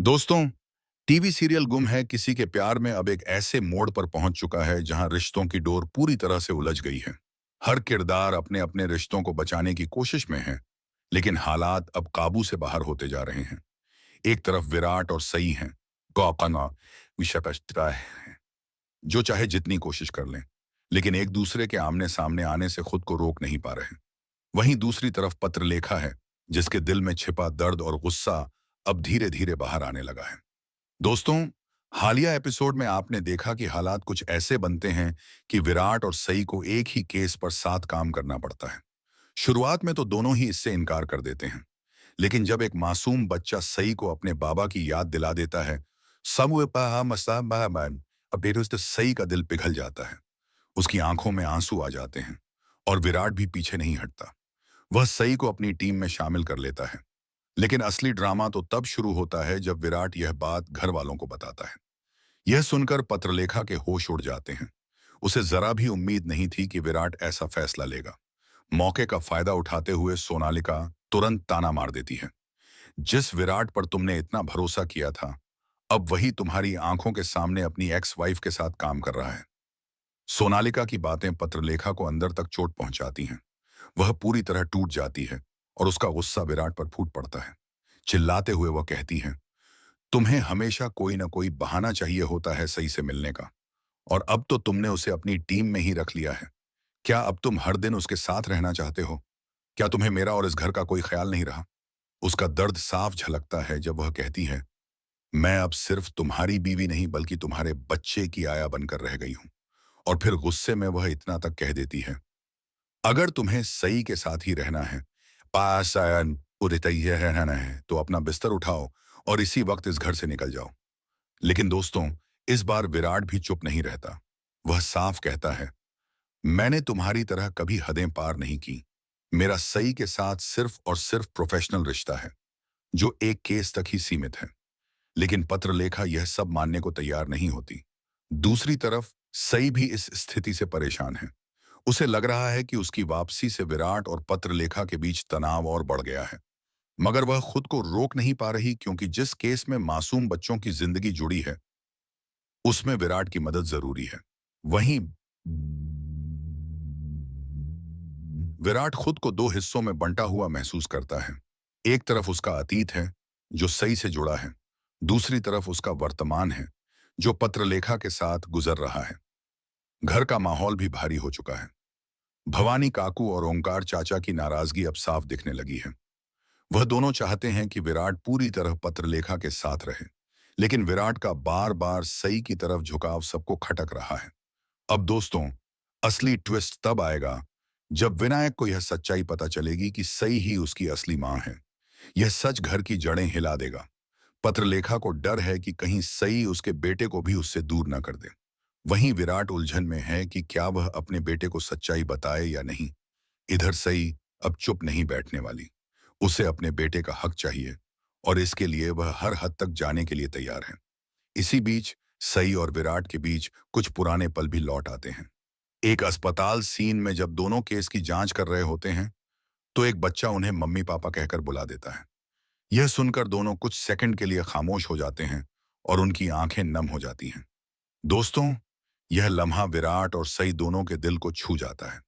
दोस्तों, TV serial गुम है किसी के प्यार में अब एक ऐसे मोड़ पर पहुंच चुका है जहां रिश्तों की डोर पूरी तरह से उलझ गई है। हर किरदार अपने अपने रिश्तों को बचाने की कोशिश में है, लेकिन हालात अब काबू से बाहर होते जा रहे हैं। एक तरफ विराट और सई हैं, गौकना विशकश्ता है, जो चाहे जितनी कोशिश कर लें, लेकिन एक दूसरे के आमने सामने आने से खुद को रोक नहीं पा रहे। वहीं दूसरी तरफ पत्रलेखा है, जिसके दिल में छिपा दर्द और गुस्सा अब धीरे धीरे बाहर आने लगा है। दोस्तों, हालिया एपिसोड में आपने देखा कि हालात कुछ ऐसे बनते हैं कि विराट और सई को एक ही केस पर साथ काम करना पड़ता है। शुरुआत में तो दोनों ही इससे इनकार कर देते हैं, लेकिन जब एक मासूम बच्चा सई को अपने बाबा की याद दिला देता है, तो सई का दिल पिघल जाता है। उसकी आंखों में आंसू आ जाते हैं और विराट भी पीछे नहीं हटता। वह सई को अपनी टीम में शामिल कर लेता है। लेकिन असली ड्रामा तो तब शुरू होता है जब विराट यह बात घर वालों को बताता है। यह सुनकर पत्रलेखा के होश उड़ जाते हैं। उसे जरा भी उम्मीद नहीं थी कि विराट ऐसा फैसला लेगा। मौके का फायदा उठाते हुए सोनालिका तुरंत ताना मार देती है, जिस विराट पर तुमने इतना भरोसा किया था, अब वही तुम्हारी आंखों के सामने अपनी एक्स वाइफ के साथ काम कर रहा है। सोनालिका की बातें पत्रलेखा को अंदर तक चोट पहुंचाती हैं। वह पूरी तरह टूट जाती है और उसका गुस्सा विराट पर फूट पड़ता है। चिल्लाते हुए वह कहती है, तुम्हें हमेशा कोई ना कोई बहाना चाहिए होता है सही से मिलने का, और अब तो तुमने उसे अपनी टीम में ही रख लिया है। क्या अब तुम हर दिन उसके साथ रहना चाहते हो? क्या तुम्हें मेरा और इस घर का कोई ख्याल नहीं रहा? उसका दर्द साफ झलकता है जब वह कहती है, मैं अब सिर्फ तुम्हारी बीवी नहीं बल्कि तुम्हारे बच्चे की आया बनकर रह गई हूं। और फिर गुस्से में वह इतना तक कह देती है, अगर तुम्हें सही के साथ ही रहना है, पास आयन उदितैय रहना है, तो अपना बिस्तर उठाओ और इसी वक्त इस घर से निकल जाओ। लेकिन दोस्तों, इस बार विराट भी चुप नहीं रहता। वह साफ कहता है, मैंने तुम्हारी तरह कभी हदें पार नहीं की। मेरा सई के साथ सिर्फ और सिर्फ प्रोफेशनल रिश्ता है, जो एक केस तक ही सीमित है। लेकिन पत्रलेखा यह सब मानने को तैयार नहीं होती। दूसरी तरफ सई भी इस स्थिति से परेशान है। उसे लग रहा है कि उसकी वापसी से विराट और पत्रलेखा के बीच तनाव और बढ़ गया है। मगर वह खुद को रोक नहीं पा रही, क्योंकि जिस केस में मासूम बच्चों की जिंदगी जुड़ी है, उसमें विराट की मदद जरूरी है। वहीं विराट खुद को दो हिस्सों में बंटा हुआ महसूस करता है। एक तरफ उसका अतीत है, जो सही से जुड़ा है। दूसरी तरफ उसका वर्तमान है, जो पत्रलेखा के साथ गुजर रहा है। घर का माहौल भी भारी हो चुका है। भवानी काकू और ओंकार चाचा की नाराजगी अब साफ दिखने लगी है। वह दोनों चाहते हैं कि विराट पूरी तरह पत्रलेखा के साथ रहे, लेकिन विराट का बार बार सई की तरफ झुकाव सबको खटक रहा है। अब दोस्तों, असली ट्विस्ट तब आएगा जब विनायक को यह सच्चाई पता चलेगी कि सई ही उसकी असली मां है। यह सच घर की जड़ें हिला देगा। पत्रलेखा को डर है कि कहीं सई उसके बेटे को भी उससे दूर न कर दे। वहीं विराट उलझन में है कि क्या वह अपने बेटे को सच्चाई बताए या नहीं। इधर सई अब चुप नहीं बैठने वाली। उसे अपने बेटे का हक चाहिए, और इसके लिए वह हर हद तक जाने के लिए तैयार है। इसी बीच सई और विराट के बीच कुछ पुराने पल भी लौट आते हैं। एक अस्पताल सीन में जब दोनों केस की जांच कर रहे होते हैं, तो एक बच्चा उन्हें मम्मी पापा कहकर बुला देता है। यह सुनकर दोनों कुछ सेकंड के लिए खामोश हो जाते हैं और उनकी आंखें नम हो जाती हैं। दोस्तों, यह लम्हा विराट और सई दोनों के दिल को छू जाता है।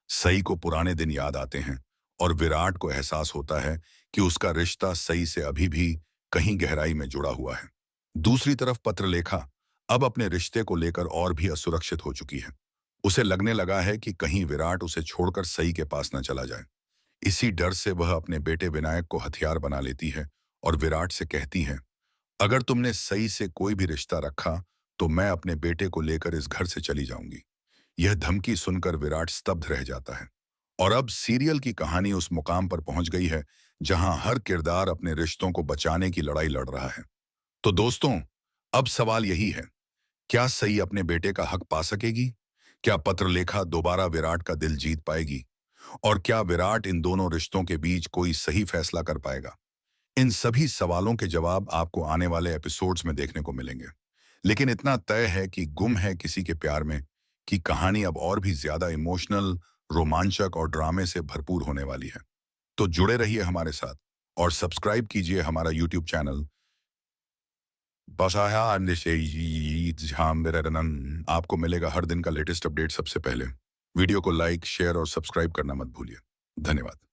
सई को पुराने दिन याद आते हैं और विराट को एहसास होता है कि उसका रिश्ता सई से अभी भी कहीं गहराई में जुड़ा हुआ है। दूसरी तरफ पत्रलेखा अब अपने रिश्ते को लेकर और भी असुरक्षित हो चुकी है। उसे लगने लगा है कि कहीं विराट उसे छोड़कर सई के पास न चला जाए। इसी डर से वह अपने बेटे विनायक को हथियार बना लेती है और विराट से कहती है, अगर तुमने सई से कोई भी रिश्ता रखा, तो मैं अपने बेटे को लेकर इस घर से चली जाऊंगी। यह धमकी सुनकर विराट स्तब्ध रह जाता है। और अब सीरियल की कहानी उस मुकाम पर पहुंच गई है जहां हर किरदार अपने रिश्तों को बचाने की लड़ाई लड़ रहा है। तो दोस्तों, अब सवाल यही है, क्या सई अपने बेटे का हक पा सकेगी? क्या पत्रलेखा दोबारा विराट का दिल जीत पाएगी? और क्या विराट इन दोनों रिश्तों के बीच कोई सही फैसला कर पाएगा? इन सभी सवालों के जवाब आपको आने वाले एपिसोड्स में देखने को मिलेंगे। लेकिन इतना तय है कि गुम है किसी के प्यार में की कहानी अब और भी ज्यादा इमोशनल, रोमांचक और ड्रामे से भरपूर होने वाली है। तो जुड़े रहिए हमारे साथ और सब्सक्राइब कीजिए हमारा यूट्यूब चैनल आपको मिलेगा हर दिन का लेटेस्ट अपडेट सबसे पहले। वीडियो को लाइक, शेयर और सब्सक्राइब करना मत भूलिए। धन्यवाद।